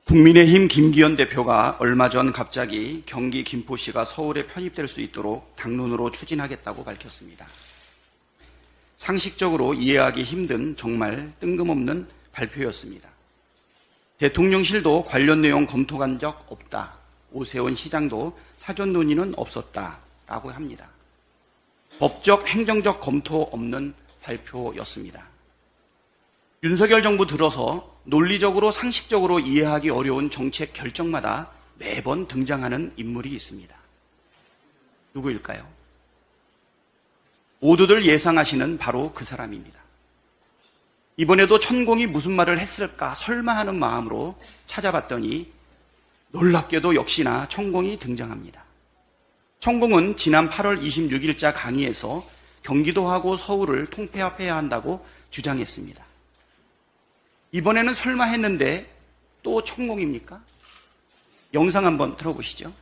국민의힘 김기현 대표가 얼마 전 갑자기 경기 김포시가 서울에 편입될 수 있도록 당론으로 추진하겠다고 밝혔습니다. 상식적으로 이해하기 힘든 정말 뜬금없는 발표였습니다. 대통령실도 관련 내용 검토한 적 없다. 오세훈 시장도 사전 논의는 없었다라고 합니다. 법적, 행정적 검토 없는 발표였습니다. 윤석열 정부 들어서 논리적으로 상식적으로 이해하기 어려운 정책 결정마다 매번 등장하는 인물이 있습니다. 누구일까요? 모두들 예상하시는 바로 그 사람입니다. 이번에도 천공이 무슨 말을 했을까 설마 하는 마음으로 찾아봤더니 놀랍게도 역시나 천공이 등장합니다. 천공은 지난 8월 26일자 강의에서 경기도하고 서울을 통폐합해야 한다고 주장했습니다. 이번에는 설마 했는데 또 천공입니까? 영상 한번 들어보시죠.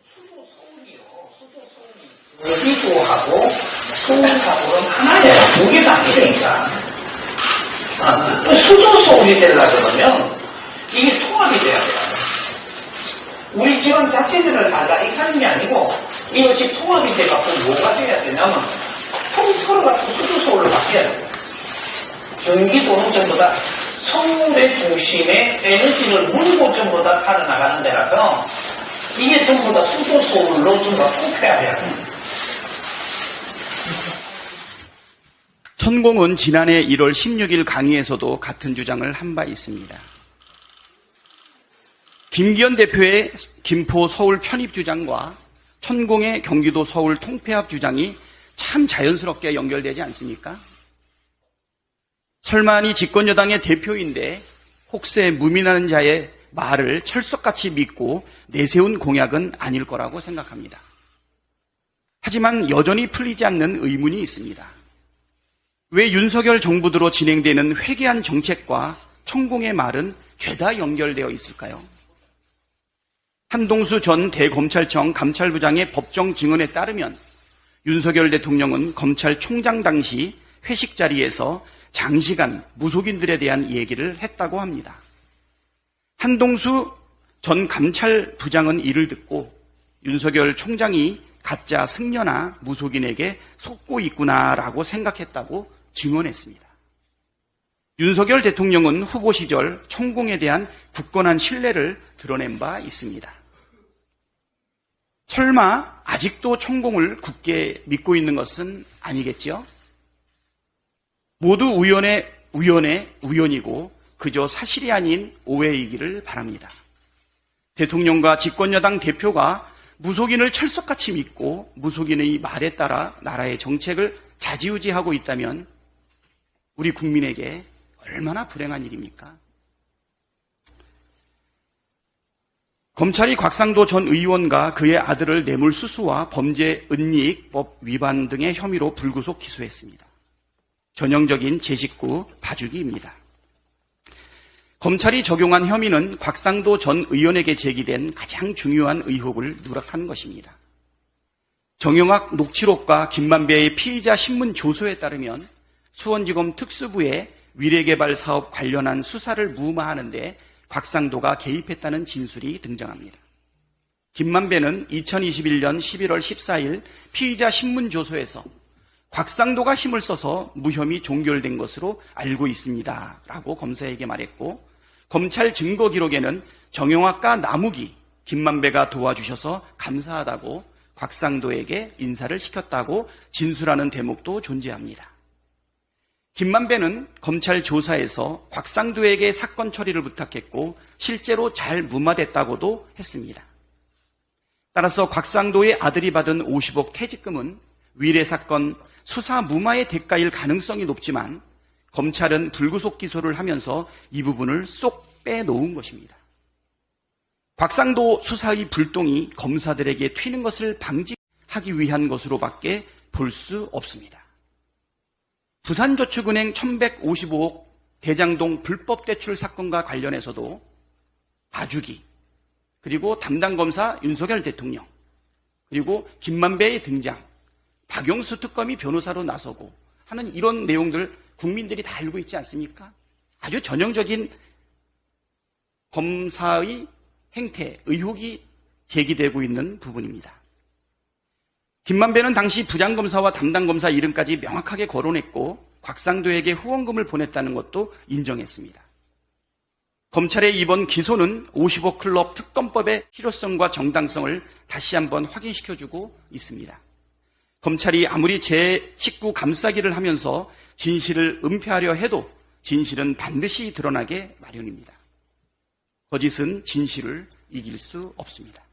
수도 서울이 경기도하고 서울하고는 하나예요. 두 개가 아니니까. 수도 서울이 되려고 그러면 이게 통합이 돼야 돼요. 우리 지방 자체들을 달라 이 하는 게 아니고 이것이 통합이 돼갖고 뭐가 돼야 되냐면 통틀어 갖고 수도 서울로 바뀌어야 돼요. 경기도는 전부 다 서울의 중심에 에너지를 물고 전부 다 살아나가는 데라서 이게 전부 다 수도 서울로 전부 다 통폐합해야 돼요. 천공은 지난해 1월 16일 강의에서도 같은 주장을 한 바 있습니다. 김기현 대표의 김포 서울 편입 주장과 천공의 경기도 서울 통폐합 주장이 참 자연스럽게 연결되지 않습니까? 설마니 집권여당의 대표인데 혹세 무민하는 자의 말을 철석같이 믿고 내세운 공약은 아닐 거라고 생각합니다. 하지만 여전히 풀리지 않는 의문이 있습니다. 왜 윤석열 정부 들어 진행되는 회개한 정책과 천공의 말은 죄다 연결되어 있을까요? 한동수 전 대검찰청 감찰부장의 법정 증언에 따르면 윤석열 대통령은 검찰총장 당시 회식 자리에서 장시간 무속인들에 대한 얘기를 했다고 합니다. 한동수 전 감찰부장은 이를 듣고 윤석열 총장이 가짜 승려나 무속인에게 속고 있구나라고 생각했다고 증언했습니다. 윤석열 대통령은 후보 시절 천공에 대한 굳건한 신뢰를 드러낸 바 있습니다. 설마 아직도 천공을 굳게 믿고 있는 것은 아니겠죠? 모두 우연이고 그저 사실이 아닌 오해이기를 바랍니다. 대통령과 집권여당 대표가 무속인을 철석같이 믿고 무속인의 말에 따라 나라의 정책을 좌지우지하고 있다면 우리 국민에게 얼마나 불행한 일입니까? 검찰이 곽상도 전 의원과 그의 아들을 뇌물수수와 범죄 은닉법 위반 등의 혐의로 불구속 기소했습니다. 전형적인 제 식구 봐주기입니다. 검찰이 적용한 혐의는 곽상도 전 의원에게 제기된 가장 중요한 의혹을 누락한 것입니다. 정영학 녹취록과 김만배의 피의자 신문 조서에 따르면 수원지검 특수부의 위례개발 사업 관련한 수사를 무마하는 데 곽상도가 개입했다는 진술이 등장합니다. 김만배는 2021년 11월 14일 피의자 신문 조서에서 곽상도가 힘을 써서 무혐의 종결된 것으로 알고 있습니다 라고 검사에게 말했고, 검찰 증거 기록에는 정영학과 나무기, 김만배가 도와주셔서 감사하다고 곽상도에게 인사를 시켰다고 진술하는 대목도 존재합니다. 김만배는 검찰 조사에서 곽상도에게 사건 처리를 부탁했고 실제로 잘 무마됐다고도 했습니다. 따라서 곽상도의 아들이 받은 50억 퇴직금은 위례 사건 수사 무마의 대가일 가능성이 높지만 검찰은 불구속 기소를 하면서 이 부분을 쏙 빼놓은 것입니다. 곽상도 수사의 불똥이 검사들에게 튀는 것을 방지하기 위한 것으로밖에 볼 수 없습니다. 부산저축은행 1155억 대장동 불법 대출 사건과 관련해서도 봐주기, 그리고 담당 검사 윤석열 대통령, 그리고 김만배의 등장, 박영수 특검이 변호사로 나서고 하는 이런 내용들 국민들이 다 알고 있지 않습니까? 아주 전형적인 검사의 행태, 의혹이 제기되고 있는 부분입니다. 김만배는 당시 부장검사와 담당검사 이름까지 명확하게 거론했고 곽상도에게 후원금을 보냈다는 것도 인정했습니다. 검찰의 이번 기소는 55 클럽 특검법의 필요성과 정당성을 다시 한번 확인시켜주고 있습니다. 검찰이 아무리 제19 감싸기를 하면서 진실을 은폐하려 해도 진실은 반드시 드러나게 마련입니다. 거짓은 진실을 이길 수 없습니다.